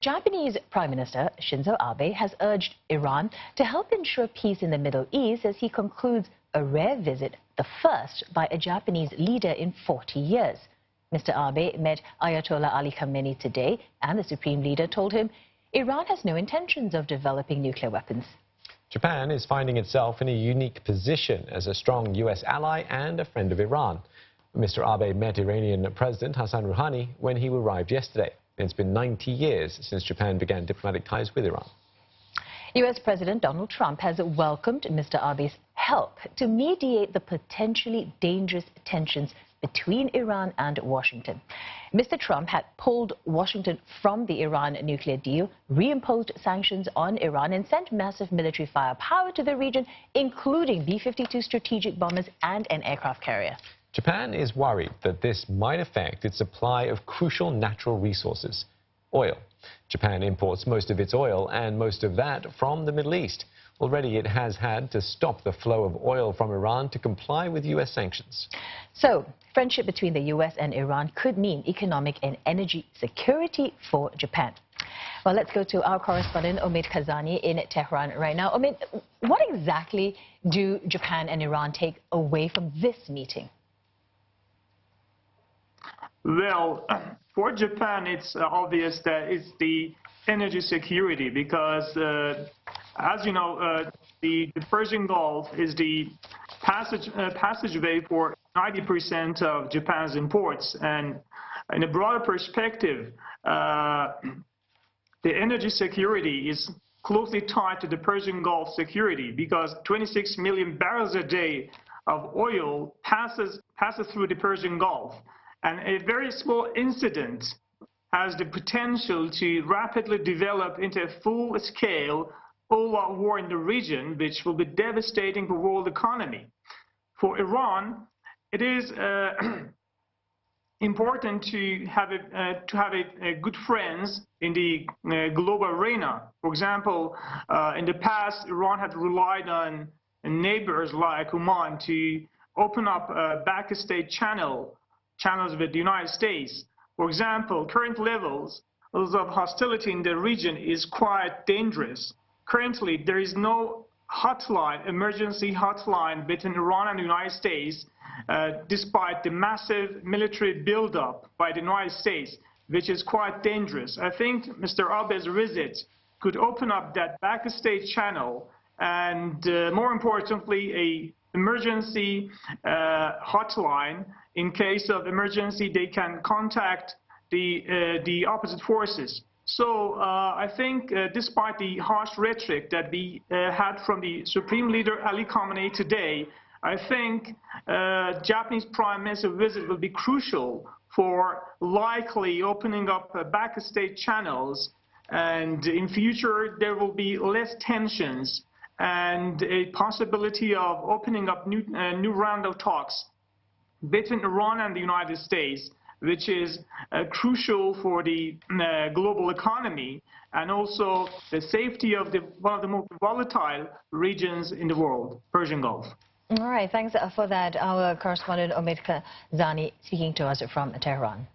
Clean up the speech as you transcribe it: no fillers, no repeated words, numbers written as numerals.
Japanese Prime Minister Shinzo Abe has urged Iran to help ensure peace in the Middle East as he concludes a rare visit, the first by a Japanese leader in 40 years. Mr. Abe met Ayatollah Ali Khamenei today, and the supreme leader told him Iran has no intentions of developing nuclear weapons. Japan is finding itself in a unique position as a strong U.S. ally and a friend of Iran. Mr. Abe met Iranian President Hassan Rouhani when he arrived yesterday. It's been 90 years since Japan began diplomatic ties with Iran. U.S. President Donald Trump has welcomed Mr. Abe's help to mediate the potentially dangerous tensions between Iran and Washington. Mr. Trump had pulled Washington from the Iran nuclear deal, reimposed sanctions on Iran, and sent massive military firepower to the region, including B-52 strategic bombers and an aircraft carrier. Japan is worried that this might affect its supply of crucial natural resources, oil. Japan imports most of its oil, and most of that from the Middle East. Already it has had to stop the flow of oil from Iran to comply with U.S. sanctions. So, friendship between the U.S. and Iran could mean economic and energy security for Japan. Well, let's go to our correspondent Omid Kazani in Tehran right now. Omid, what exactly do Japan and Iran take away from this meeting? Well, for Japan, it's obvious that it's the energy security because, as you know, the Persian Gulf is the passageway for 90% of Japan's imports. And in a broader perspective, the energy security is closely tied to the Persian Gulf security because 26 million barrels a day of oil passes through the Persian Gulf. And a very small incident has the potential to rapidly develop into a full-scale all-out war in the region, which will be devastating for world economy. For Iran, it is important to have a good friends in the global arena. For example, in the past, Iran had relied on neighbors like Oman to open up backstage channels with the United States. For example, current levels of hostility in the region is quite dangerous. Currently, there is no hotline, emergency hotline between Iran and the United States, despite the massive military buildup by the United States, which is quite dangerous. I think Mr. Abe's visit could open up that backstage channel and, more importantly, an emergency hotline. In case of emergency, they can contact the opposite forces. So I think despite the harsh rhetoric that we had from the Supreme Leader Ali Khamenei today, I think Japanese Prime Minister visit will be crucial for likely opening up backstage channels, and in future there will be less tensions and a possibility of opening up new round of talks between Iran and the United States, which is crucial for the global economy and also the safety of one of the most volatile regions in the world, Persian Gulf. All right, thanks for that. Our correspondent Omid Kazani speaking to us from Tehran.